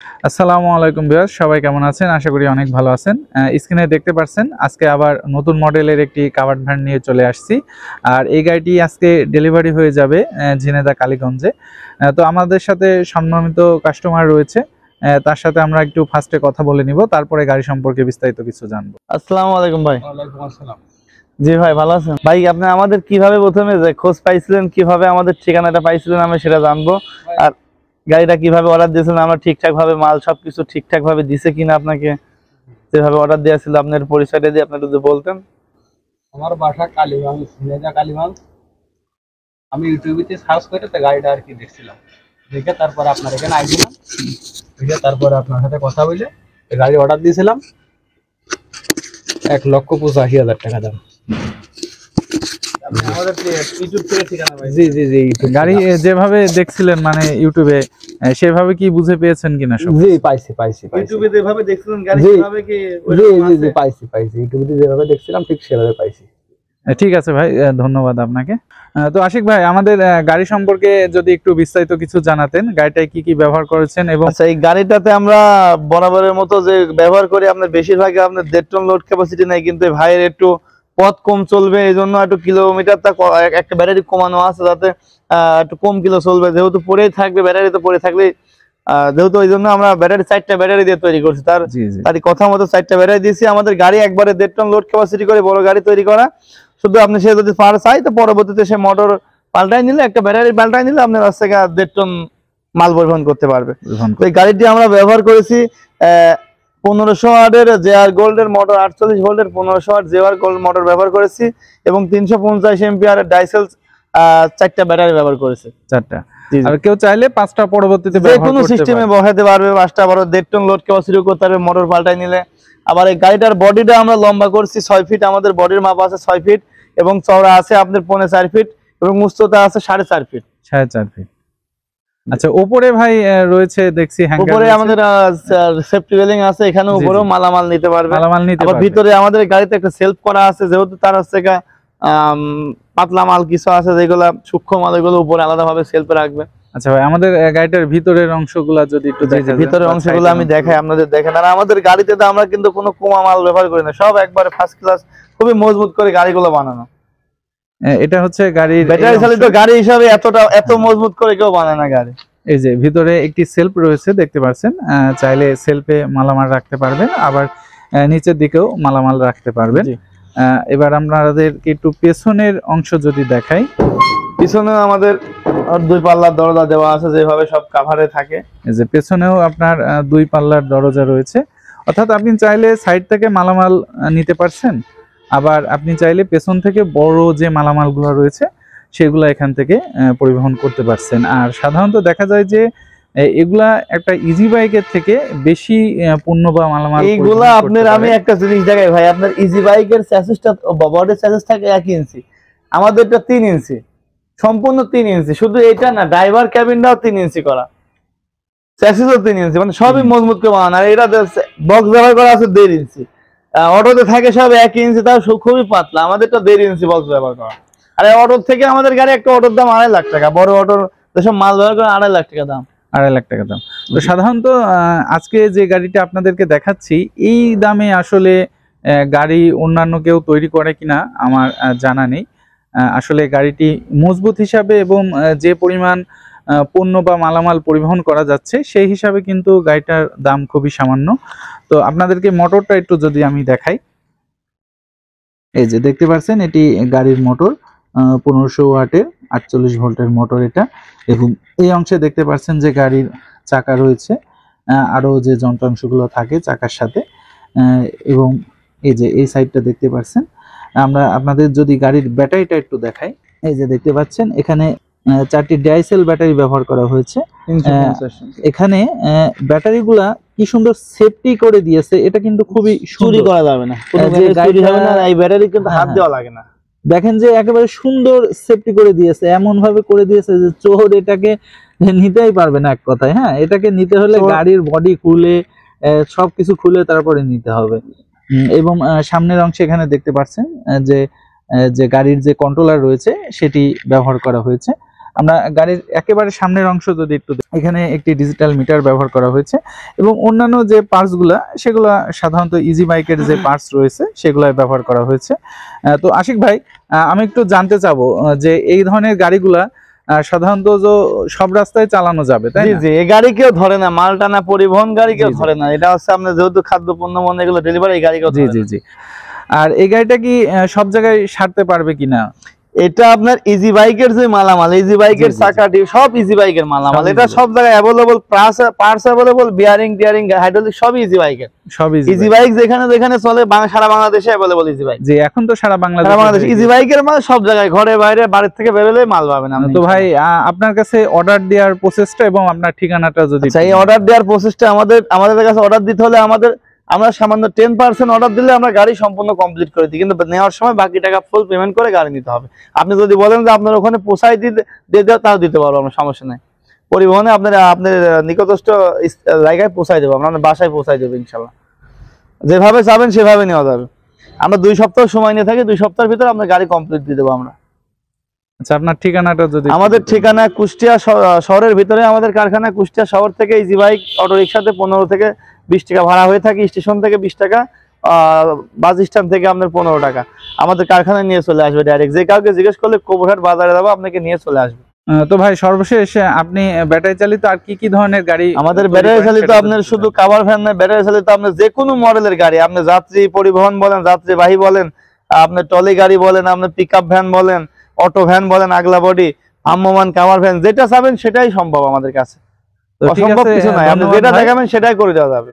আসসালামু আলাইকুম ভিউয়ার্স, সবাই কেমন আছেন? আশা করি অনেক ভালো আছেন। স্ক্রিনে দেখতে পাচ্ছেন আজকে আবার নতুন মডেলের একটি কাভার্ড ভ্যান নিয়ে চলে আসছি। আর এই গাড়িটি আজকে ডেলিভারি হয়ে যাবে ঝিনেদা কালীগঞ্জে। তো আমাদের সাথে সম্মানিত কাস্টমার রয়েছে, তার সাথে আমরা একটু ফার্স্টে কথা বলে নিব, তারপরে গাড়ি সম্পর্কে বিস্তারিত কিছু জানবো। আসসালামু আলাইকুম ভাই। ওয়ালাইকুম আসসালাম। জি ভাই, ভালো আছেন? ভাই আপনি আমাদের কিভাবে প্রথমে যে খোঁজ পাইছিলেন, কিভাবে আমাদের ঠিকানাটা পাইছিলেন আমি সেটা জানবো। আর গাড়িটা কিভাবে অর্ডার দিয়েছিলেন, আমরা ঠিকঠাক ভাবে মাল সবকিছু ঠিকঠাক ভাবে দিছে কিনা, আপনাকে যেভাবে অর্ডার দিয়েছিল আপনার পরিচয়টা দিয়ে আপনি যদি বলতেন। আমার বাসা কালীগঞ্জ, ঝিনেদা কালীগঞ্জ। আমি ইউটিউবে সার্চ করে তো গাড়িটা আর কি দেখছিলাম, দেখে তারপর আপনার এখানে আইছিলাম, দেখে তারপরে আপনার সাথে কথা বলে গাড়ি অর্ডার দিয়েছিলাম। 1,85,000 টাকা দাম। আমাদের ইউটিউব থেকে ঠিকানা পাই। জি জি জি, গাড়ি যেভাবে দেখছিলেন মানে ইউটিউবে, সেভাবে কি বুঝে পেয়েছেন কিনা? সব জি পাইছি পাইছি ইউটিউবে যেভাবে দেখছিলেন গাড়ি জি। কিভাবে কি জি জি জি পাইছি পাইছি, ইউটিউবে যেভাবে দেখছিলাম ঠিক সেভাবে পাইছি। ঠিক আছে ভাই, ধন্যবাদ আপনাকে। তো আশিক ভাই, আমাদের গাড়ি সম্পর্কে যদি একটু বিস্তারিত কিছু জানাতেন, গাড়িটায় কি কি ব্যবহার করেছেন এবং আচ্ছা, এই গাড়িটাতে আমরা বরাবরের মতো যে ব্যবহার করি, আপনার বেশিরভাগই আপনার 1.5 টন লোড ক্যাপাসিটি নাই, কিন্তু এই ভাইয়ের একটু পথ কম চলবে, এই জন্য একটু কিলোমিটারটা একটা ব্যাটারি কমানো আছে যাতে একটু কম কিলো চলবে, যেহেতু পরেই থাকবে ব্যাটারিতে পরে থাকলে, যেহেতু ওই জন্য আমরা ব্যাটারি 4টা ব্যাটারি দিয়ে তৈরি করছি। তারই কথা মতো 4টা ব্যাটারি দিয়েছি। আমাদের গাড়ি একবারে 1.5 টন লোড ক্যাপাসিটি করে বড় গাড়ি তৈরি করা। শুধু আপনি সে যদি পার চাই তো পরবর্তীতে সে মোটর পাল্টাই নিলে, একটা ব্যাটারি পাল্টাই নিলে আপনার কাছ থেকে 1.5 টন মাল পরিবহন করতে পারবে। এই গাড়িটি আমরা ব্যবহার করেছি 1500 ওয়াটের জেআর গোল্ডের মোটর, 48 ভোল্টের 1500 ওয়াট জেআর গোল্ড মোটর ব্যবহার করেছি এবং 350 এম্পিয়ারের ডাইসেল 4টা ব্যাটারি ব্যবহার করেছে। 4টা। আর কেউ চাইলে 5টা পরবর্তীতে ব্যবহার করতে পারবে, যে কোনো সিস্টেমে বসাতে পারবে। 5টা বড় 1.5 টন লোড ক্যাপাসিটি করতে পারবে মোটর পাল্টাই নিলে। আবার এই গাড়িটার বডিটা আমরা লম্বা করছি 6 ফিট, আমাদের বডির মাপ আছে 6 ফিট এবং চওড়া আছে আপনার 4.5 ফিট এবং উচ্চতা আছে 4.5 ফিট। 4.5 ফিট। আচ্ছা, উপরে ভাই রয়েছে দেখছি হ্যাঙ্গার, উপরে আমাদের সেফটি রেলিং আছে, এখানে উপরেও মালামাল নিতে পারবে। আবার ভিতরে আমাদের গাড়িতে একটা সেলফ করা আছে, যেহেতু তার হচ্ছে পাতলা মাল কিছু আছে যেগুলো সূক্ষ্ম মাল, এগুলো উপরে আলাদাভাবে সেলফে রাখবে। আচ্ছা ভাই, আমাদের গাড়িটার ভিতরের অংশগুলো যদি একটু দেখান। ভিতরের অংশগুলো আমি দেখাই আপনাদের, দেখেন। আর আমাদের গাড়িতে তো আমরা কিন্তু কোনো কোমা মাল ব্যবহার করি না, সব একবারে ফার্স্ট ক্লাস, খুবই মজবুত করে গাড়িগুলো বানানো। এটা হচ্ছে গাড়ির ব্যাটারি চালিত গাড়ি হিসাবে এত মজবুত করে কেউ বানায় না গাড়ি। এই যে ভিতরে একটি সেলফ রয়েছে দেখতে পাচ্ছেন, চাইলে সেলফে মালামাল রাখতে পারবেন, আবার নিচের দিকেও মালামাল রাখতে পারবেন। এবার আপনাদেরকে একটু পেছনের অংশ যদি দেখাই, পিছনে আমাদের 2 পাল্লার দরজা দেওয়া আছে, যেভাবে সব কাভারে থাকে। এই যে পেছনেও আপনার 2 পাল্লার দরজা রয়েছে, অর্থাৎ আপনি চাইলে সাইড থেকে মালামাল নিতে পারছেন, আবার আপনি চাইলে পেছন থেকে বড় যে মালামালগুলো রয়েছে সেগুলো এখান থেকে পরিবহন করতে পারছেন। আর সাধারণত দেখা যায় যে এগুলা একটা ইজি বাইকের থেকে বেশি পণ্য বা মালামাল এইগুলা আপনার, আমি একটা জিনিস দেখাই ভাই, আপনার ইজি বাইকের চ্যাসিসটা বডির চ্যাসিস থাকে 1 ইঞ্চি, আমাদেরটা 3 ইঞ্চি, সম্পূর্ণ 3 ইঞ্চি। শুধু এটা না, ড্রাইভার ক্যাবিনটাও 3 ইঞ্চি করা, চ্যাসিসও 3 ইঞ্চি, মানে সবই মজবুত করে বানানো। আর এটা বক্স ব্যবহার করা আছে 1.5 ইঞ্চি, অটোতে থাকে সব 1 ইঞ্চি, তাও খুবই পাতলা, আমাদেরটা 1.5 ইঞ্চি বক্স ব্যবহার করা। আর অটো থেকে আমাদের গাড়ি, একটা অটোর দাম 2.5 লাখ টাকা, বড় অটোর যেসব মাল ব্যবহার করে 2.5 লাখ টাকা দাম। 2.5 লাখ টাকা দাম। তো সাধারণত আজকে যে গাড়িটা আপনাদেরকে দেখাচ্ছি এই দামে আসলে গাড়ি অন্যান্য কেউ তৈরি করে কিনা আমার জানা নেই। আসলে গাড়িটি মজবুত হিসাবে এবং যে পরিমাণ পণ্য বা মালামাল পরিবহন করা যাচ্ছে সেই হিসাবে কিন্তু গাড়িটার দাম খুবই সামান্য। তো আপনাদেরকে মোটরটা একটু যদি আমি দেখাই, এই যে দেখতে পাচ্ছেন এটি গাড়ির মোটর, 1500 ওয়াটের 48 ভোল্টের মোটর এটা। এবং এই অংশে দেখতে পাচ্ছেন যে গাড়ির চাকা রয়েছে, আরো যে যন্ত্রাংশগুলো থাকে চাকার সাথে, এবং এই যে এই সাইডটা দেখতে পাচ্ছেন। আমরা আপনাদের যদি গাড়ির ব্যাটারিটা একটু দেখাই, এই যে দেখতে পাচ্ছেন এখানে 4টি ডাইসেল ব্যাটারি ব্যবহার করা হয়েছে। এখানে ব্যাটারিগুলা কি সুন্দর সেফটি করে দিয়েছে, এটা কিন্তু খুবই চুরি করা যাবে না, এই ব্যাটারি কিন্তু হাত দেওয়া লাগে না। দেখেন যে একেবারে সুন্দর সেফটি করে দিয়েছে, এমন ভাবে করে দিয়েছে যে চোর এটাকে নিতেই পারবে না এক কথায়। হ্যাঁ, এটাকে নিতে হলে গাড়ির বডি খুলে সবকিছু খুলে তারপরে নিতে হবে। এবং সামনের অংশে এখানে দেখতে পাচ্ছেন যে গাড়ির যে কন্ট্রোলার রয়েছে সেটি ব্যবহার করা হয়েছে। আমরা গাড়ির একেবারে সামনের অংশ যদি একটু দেখি, এখানে একটি ডিজিটাল মিটার ব্যবহার করা হয়েছে এবং অন্যান্য যে পার্টসগুলা সেগুলা সাধারণত ইজি বাইকের যে পার্টস রয়েছে সেগুলাই ব্যবহার করা হয়েছে। তো আশিক ভাই, আমি একটু জানতে চাবো যে এই ধরনের গাড়িগুলা সাধারণত সব রাস্তায় চালানো যাবে, তাই জি না? জি, এই গাড়ি কেউ ধরে না, মাল টানা পরিবহন গাড়ি কেউ জি, জি। ধরে না। এটা হচ্ছে আপনার যেহেতু খাদ্য পণ্য মনে এগুলো ডেলিভারি, এই গাড়ি কেউ জি ধরে জি না। জি। আর এই গাড়িটা কি সব জায়গায় সারতে পারবে কিনা? এটা আপনার ইজি বাইকের যে মালামাল, ইজি বাইকের জি, জি, জি। চাকাটি সব ইজি বাইকের মালামাল। সব এটা easy সব জায়গায় available, parts available, bearing tearing hydraulic সব ইজি বাইকের। সব ইজি বাইক যেখানে যেখানে চলে সারা বাংলাদেশে অ্যাভেলেবল ইজি বাইক। জি, এখন তো সারা সারা বাংলাদেশ বাংলাদেশ ইজি বাইকের মাল সব জায়গায়, ঘরে বাইরে, বাড়ির থেকে বেরোলে মাল পাবেন আপনি। তো ভাই, আপনার কাছে অর্ডার দেওয়ার প্রসেসটা এবং আপনার ঠিকানাটা যদি আচ্ছা, এই অর্ডার দেওয়ার প্রসেসটা আমাদের কাছে অর্ডার দিতে হলে আমরা সামান্য 10% অর্ডার দিলে আমরা গাড়ি সম্পূর্ণ কমপ্লিট করে দিই, কিন্তু নেওয়ার সময় বাকি টাকা ফুল পেমেন্ট করে গাড়ি নিতে হবে। আপনি যদি বলেন যে আপনার ওখানে পোষাই দিয়ে দেওয়া, তাও দিতে পারবো আমরা, সমস্যা নেই। পরিবহনে আপনার নিকটস্থ জায়গায় পৌঁছাই দেবো, আমরা আপনার বাসায় পৌঁছাই দেবো ইনশাল্লাহ। যেভাবে চাবেন সেভাবে নেওয়া যাবে। আমরা 2 সপ্তাহ সময় নিয়ে থাকি, 2 সপ্তাহের ভিতরে আপনার গাড়ি কমপ্লিট দিয়ে দেবো আমরা। আচ্ছা, আপনার ঠিকানাটা যদি আমাদের ঠিকানা কুষ্টিয়া শহরের ভিতরে, আমাদের কারখানা কুষ্টিয়া শহর থেকে ইজি বাইক অটো রিক্সাতে 15 থেকে 20 টাকা ভাড়া হয়ে থাকে, স্টেশন থেকে 20 টাকা, বাস স্ট্যান্ড থেকে আপনার 15 টাকা। আমাদের কারখানায় নিয়ে চলে আসবে ডাইরেক্ট। যে কাউকে জিজ্ঞেস করলে কোবরহাট বাজারে যাবো, আপনাকে নিয়ে চলে আসবে। তো ভাই, সর্বশেষ আপনি ব্যাটারি চালিত আর কি কি ধরনের গাড়ি আমাদের তৈরি ব্যাটারি করেন চালিত সেটা আপনার যদি শুধু বলেন। কাভার ভ্যান নয়, ব্যাটারি চালিত আপনার যে কোনো মডেলের গাড়ি, আপনি যাত্রী পরিবহন বলেন, যাত্রীবাহী বলেন, আপনি ট্রলি গাড়ি বলেন, আপনি পিকআপ ভ্যান বলেন, অটো ভ্যান বলেন, আগলা বডি, ভ্রাম্যমান কাভার ভ্যান, যেটা চাবেন সেটাই সম্ভব আমাদের কাছে। তো ঠিক অসম্ভব আছে, কিছু নাই, আপনি ধন্যবাদ যেটা ভাই। দেখাবেন সেটাই করে দেওয়া যাবে।